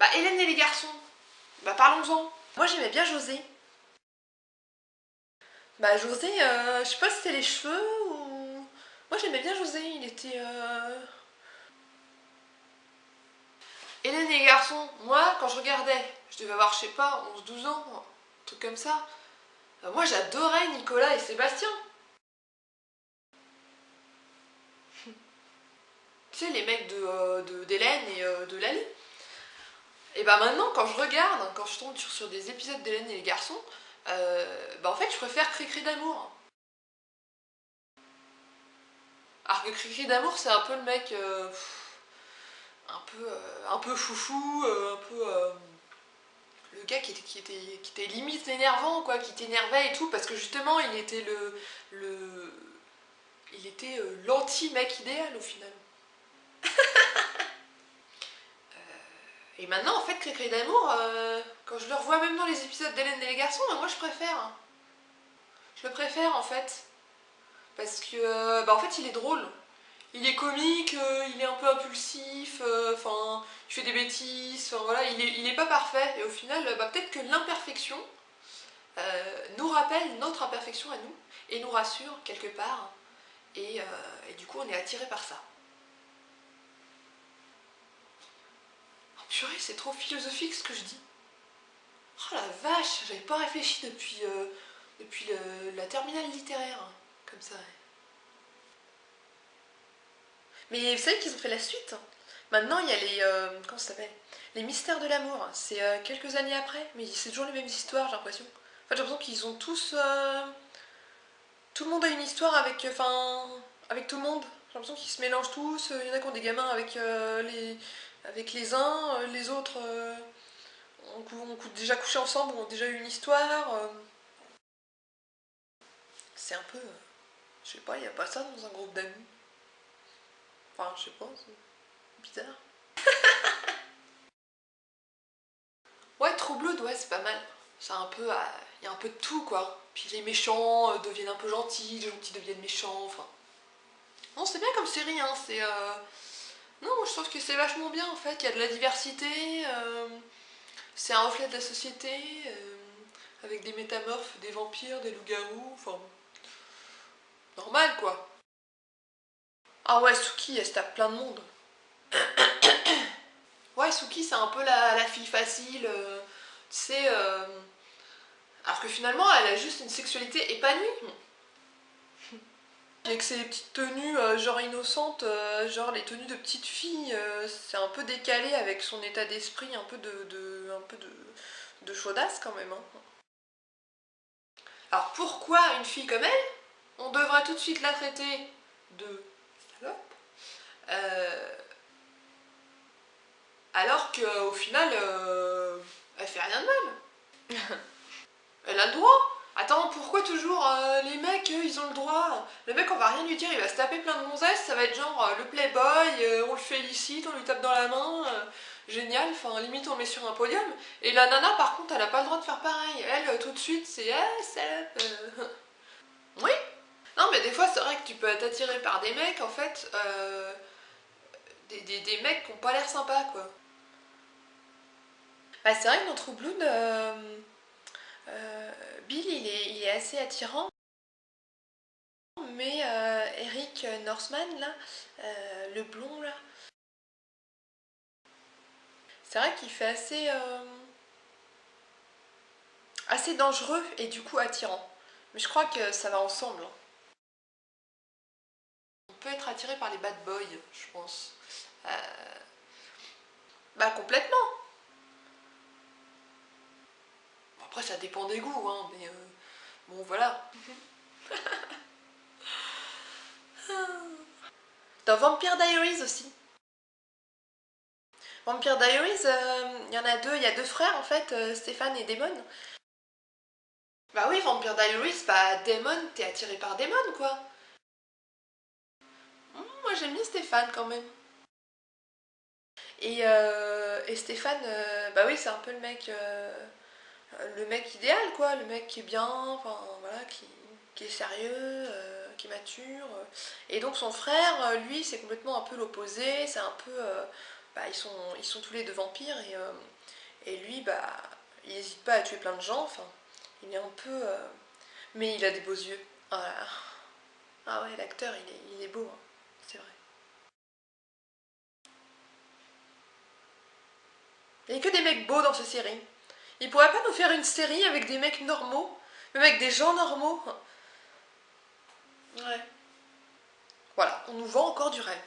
Bah Hélène et les garçons, bah parlons-en. Moi j'aimais bien José. Bah José, je sais pas si c'était les cheveux ou... Moi j'aimais bien José, il était... Hélène et les garçons, moi quand je regardais, je devais avoir je sais pas, 11-12 ans, un truc comme ça. Moi j'adorais Nicolas et Sébastien. Tu sais, les mecs d'Hélène et de Lali. Et bah maintenant quand je regarde, quand je tombe sur des épisodes d'Hélène et les garçons, bah en fait je préfère Cricri d'amour. Alors que Cricri d'amour c'est un peu le mec un peu foufou, un peu le gars qui était limite énervant quoi, qui t'énervait et tout parce que justement il était il était l'anti-mec idéal au final. Et maintenant en fait Cricri d'amour, quand je le revois même dans les épisodes d'Hélène et les garçons, moi je préfère. Je le préfère en fait. Parce que bah en fait il est drôle. Il est comique, il est un peu impulsif, enfin il fait des bêtises, enfin voilà, il est pas parfait. Et au final, bah, peut-être que l'imperfection nous rappelle notre imperfection à nous et nous rassure quelque part. Et du coup on est attiré par ça. Oh, purée, c'est trop philosophique ce que je dis. Oh la vache, j'avais pas réfléchi depuis la terminale littéraire, hein, comme ça. Mais vous savez qu'ils ont fait la suite. Maintenant, il y a les... comment ça s'appelle? Les mystères de l'amour. C'est quelques années après, mais c'est toujours les mêmes histoires, j'ai l'impression. Enfin, j'ai l'impression qu'ils ont tous... tout le monde a une histoire avec... Enfin... avec tout le monde. J'ai l'impression qu'ils se mélangent tous. Il y en a qui ont des gamins avec les uns, les autres ont déjà couché ensemble, ont déjà eu une histoire. C'est un peu... je sais pas, il n'y a pas ça dans un groupe d'amis. Enfin, je sais pas, c'est bizarre. Ouais, True Blood, ouais, c'est pas mal. C'est un peu... il y a un peu de tout, quoi. Puis les méchants deviennent un peu gentils, les gentils deviennent méchants, enfin... Non, c'est bien comme série, hein, c'est... Non, moi je trouve que c'est vachement bien, en fait. Il y a de la diversité, c'est un reflet de la société, avec des métamorphes, des vampires, des loups-garous, enfin... normal, quoi. Ah ouais, Suki, elle se tape plein de monde. Ouais, Suki, c'est un peu la fille facile, tu sais... alors que finalement, elle a juste une sexualité épanouie. Avec ses petites tenues genre innocentes, genre les tenues de petite fille, c'est un peu décalé avec son état d'esprit, un peu de chaudasse quand même. Hein. Alors pourquoi une fille comme elle, on devrait tout de suite la traiter de salope, alors qu'au final, elle fait rien de mal. Elle a le droit. Attends, pourquoi toujours les mecs, eux, ils ont le droit? Le mec, on va rien lui dire, il va se taper plein de gonzesses, ça va être genre le playboy, on le félicite, on lui tape dans la main, génial, enfin limite on le met sur un podium. Et la nana, par contre, elle a pas le droit de faire pareil. Elle, tout de suite, c'est oui. Non, mais des fois, c'est vrai que tu peux être attiré par des mecs, en fait, des mecs qui ont pas l'air sympas, quoi. Bah, c'est vrai que dans True Blood, Bill, il est assez attirant. Mais Eric Northman, là, le blond, là, c'est vrai qu'il fait assez dangereux et du coup attirant. Mais je crois que ça va ensemble. Hein. On peut être attiré par les bad boys, je pense. Euh, Bah complètement. Bon, après, ça dépend des goûts, hein, mais bon, voilà. Dans Vampire Diaries aussi. Vampire Diaries, il y en a deux, il y a deux frères en fait, Stéphane et Damon. Bah oui, Vampire Diaries, bah Damon, t'es attiré par Damon quoi. Moi j'aime bien Stéphane quand même. Et Stéphane, bah oui, c'est un peu le mec idéal quoi, le mec qui est bien, enfin voilà, qui est sérieux, qui est mature. Et donc son frère, lui, c'est complètement un peu l'opposé, c'est un peu bah, ils sont tous les deux vampires et lui, bah, il n'hésite pas à tuer plein de gens. Enfin, il est un peu... mais il a des beaux yeux. Ah, là là. Ah ouais, l'acteur, il est beau, hein. C'est vrai. Il n'y a que des mecs beaux dans cette série. Il pourrait pas nous faire une série avec des mecs normaux, même avec des gens normaux. Ouais. Voilà, on nous vend encore du rêve.